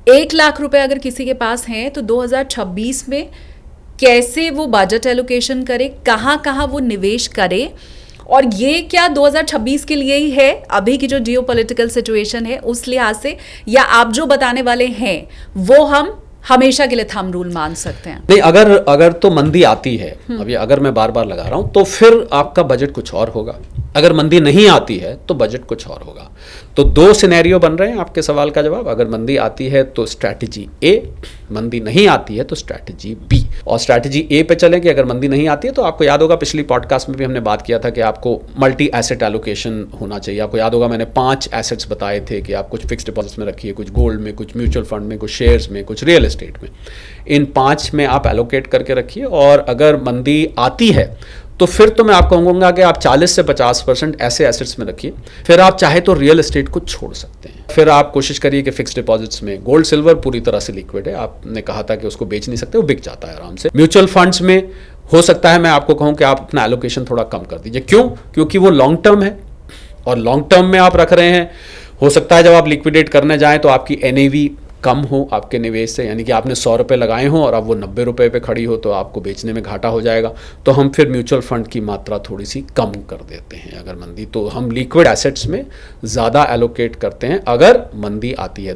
1 लाख रुपए अगर किसी के पास हैं तो 2026 में कैसे वो बजट एलोकेशन करे, कहाँ कहाँ वो निवेश करे, और ये क्या 2026 के लिए ही है अभी की जो जियोपॉलिटिकल सिचुएशन है उस लिहाज से, या आप जो बताने वाले हैं वो हम हमेशा के लिए थंब रूल मान सकते हैं? नहीं, अगर तो मंदी आती है, अब ये अगर मैं बार बार लगा रहा हूं, तो फिर आपका बजट कुछ और होगा। अगर मंदी नहीं आती है तो बजट कुछ और होगा। तो दो सिनेरियो बन रहे हैं आपके सवाल का जवाब। अगर मंदी आती है तो स्ट्रैटेजी ए, मंदी नहीं आती है तो स्ट्रैटेजी बी। और स्ट्रैटेजी ए पे चलें कि अगर मंदी नहीं आती है तो आपको याद होगा पिछली पॉडकास्ट में भी हमने बात किया था कि आपको मल्टी एसेट एलोकेशन होना चाहिए। आपको याद होगा मैंने 5 एसेट्स बताए थे कि आप कुछ फिक्स्ड डिपॉजिट्स में रखिए, कुछ गोल्ड में, कुछ म्यूचुअल फंड में, कुछ शेयर्स में, कुछ रियल एस्टेट में। इन 5 में आप एलोकेट करके रखिए, और अगर मंदी आती है तो फिर तो मैं आपको कहूँगा कि आप 40 से 50% ऐसे एसेट्स में रखिए। फिर आप चाहे तो रियल एस्टेट को छोड़ सकते हैं। फिर आप कोशिश करिए कि फिक्स्ड डिपॉजिट्स में, गोल्ड सिल्वर पूरी तरह से लिक्विड है, आपने कहा था कि उसको बेच नहीं सकते, वो बिक जाता है आराम से। म्यूचुअल फंड्स में हो सकता है मैं आपको कहूँ कि आप अपना एलोकेशन थोड़ा कम कर दीजिए। क्यों? क्योंकि वो लॉन्ग टर्म है, और लॉन्ग टर्म में आप रख रहे हैं, हो सकता है जब आप लिक्विडेट करने जाएं तो आपकी NAV कम हो आपके निवेश से, यानी कि आपने 100 रुपये लगाए हों और अब वो 90 रुपये पे खड़ी हो, तो आपको बेचने में घाटा हो जाएगा। तो हम फिर म्यूचुअल फंड की मात्रा थोड़ी सी कम कर देते हैं अगर मंदी, तो हम लिक्विड एसेट्स में ज़्यादा एलोकेट करते हैं अगर मंदी आती है।